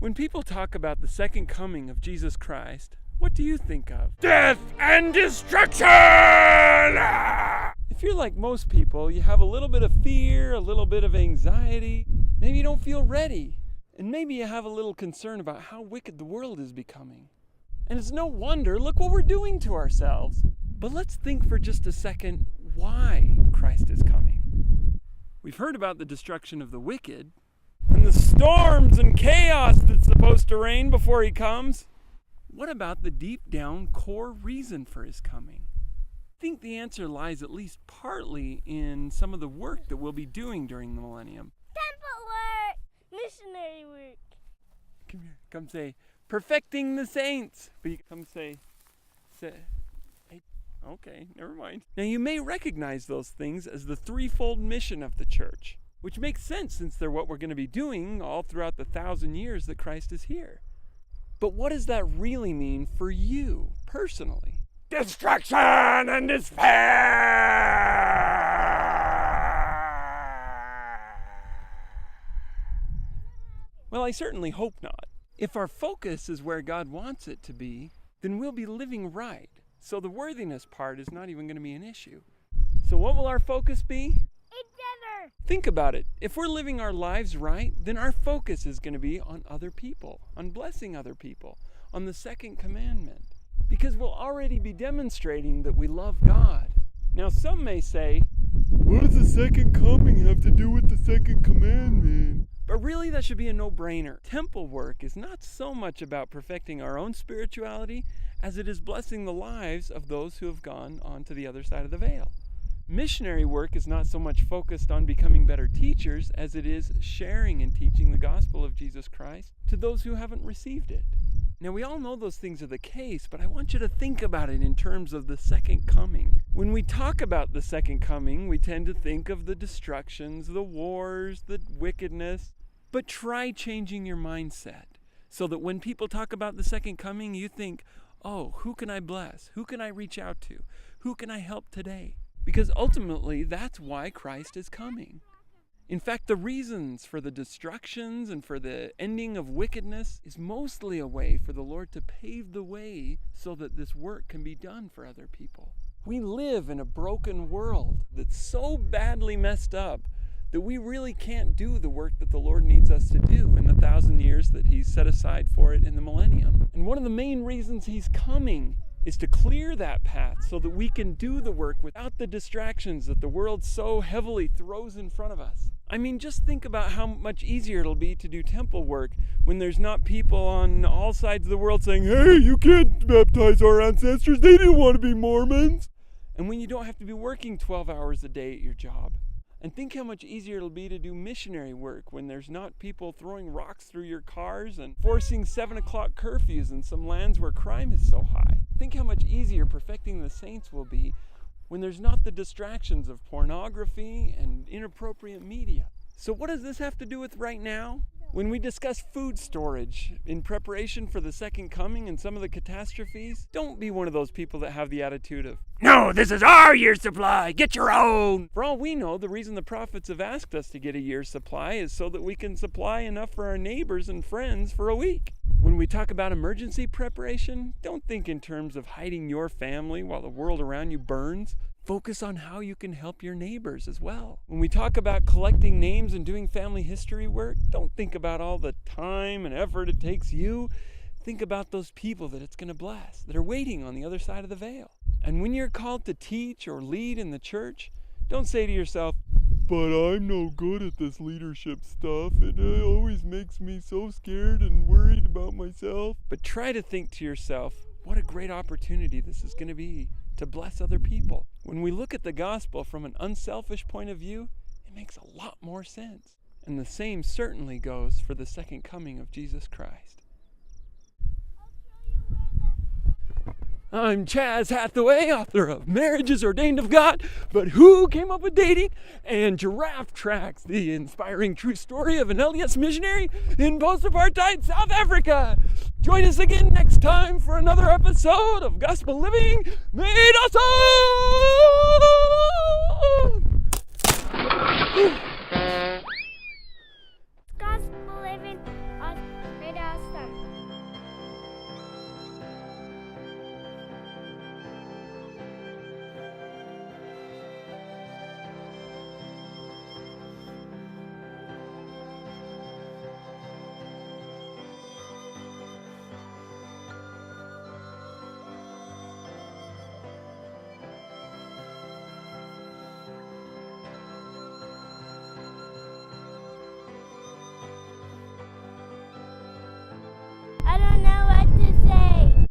When people talk about the second coming of Jesus Christ, what do you think of? Death and destruction! If you're like most people, you have a little bit of fear, a little bit of anxiety. Maybe you don't feel ready. And maybe you have a little concern about how wicked the world is becoming. And it's no wonder, look what we're doing to ourselves. But let's think for just a second why Christ is coming. We've heard about the destruction of the wicked, and the storms and chaos that's supposed to reign before he comes. What about the deep down core reason for his coming? I think the answer lies at least partly in some of the work that we'll be doing during the millennium. Temple work! Missionary work! Come here, come say, perfecting the saints. But you come say, hey, okay, never mind. Now you may recognize those things as the threefold mission of the church, which makes sense since they're what we're going to be doing all throughout the 1,000 years that Christ is here. But what does that really mean for you personally? Destruction and despair! Well, I certainly hope not. If our focus is where God wants it to be, then we'll be living right. So the worthiness part is not even going to be an issue. So what will our focus be? Together! Think about it. If we're living our lives right, then our focus is going to be on other people, on blessing other people, on the second commandment. Because we'll already be demonstrating that we love God. Now some may say, what does the second coming have to do with the second commandment? But really that should be a no-brainer. Temple work is not so much about perfecting our own spirituality as it is blessing the lives of those who have gone on to the other side of the veil. Missionary work is not so much focused on becoming better teachers as it is sharing and teaching the gospel of Jesus Christ to those who haven't received it. Now we all know those things are the case, but I want you to think about it in terms of the second coming. When we talk about the second coming, we tend to think of the destructions, the wars, the wickedness. But try changing your mindset so that when people talk about the second coming, you think, oh, who can I bless? Who can I reach out to? Who can I help today? Because ultimately, that's why Christ is coming. In fact, the reasons for the destructions and for the ending of wickedness is mostly a way for the Lord to pave the way so that this work can be done for other people. We live in a broken world that's so badly messed up that we really can't do the work that the Lord needs us to do in the 1,000 years that He's set aside for it in the millennium. And one of the main reasons He's coming is to clear that path so that we can do the work without the distractions that the world so heavily throws in front of us. I mean, just think about how much easier it'll be to do temple work when there's not people on all sides of the world saying, hey, you can't baptize our ancestors, they didn't want to be Mormons. And when you don't have to be working 12 hours a day at your job. And think how much easier it'll be to do missionary work when there's not people throwing rocks through your cars and forcing 7 o'clock curfews in some lands where crime is so high. Think how much easier perfecting the saints will be when there's not the distractions of pornography and inappropriate media. So what does this have to do with right now? When we discuss food storage in preparation for the second coming and some of the catastrophes, don't be one of those people that have the attitude of, no, this is our year's supply, get your own. For all we know, the reason the prophets have asked us to get a year's supply is so that we can supply enough for our neighbors and friends for a week. When we talk about emergency preparation, don't think in terms of hiding your family while the world around you burns. Focus on how you can help your neighbors as well. When we talk about collecting names and doing family history work, don't think about all the time and effort it takes you. Think about those people that it's going to bless, that are waiting on the other side of the veil. And when you're called to teach or lead in the church, don't say to yourself, but I'm no good at this leadership stuff. It always makes me so scared and worried about myself. But try to think to yourself, what a great opportunity this is going to be to bless other people. When we look at the gospel from an unselfish point of view, it makes a lot more sense. And the same certainly goes for the second coming of Jesus Christ. I'm Chaz Hathaway, author of Marriage is Ordained of God, but Who Came Up with Dating? And Giraffe Tracks, the inspiring true story of an LDS missionary in post-apartheid South Africa. Join us again next time for another episode of Gospel Living Made Awesome! Gospel living made us I don't know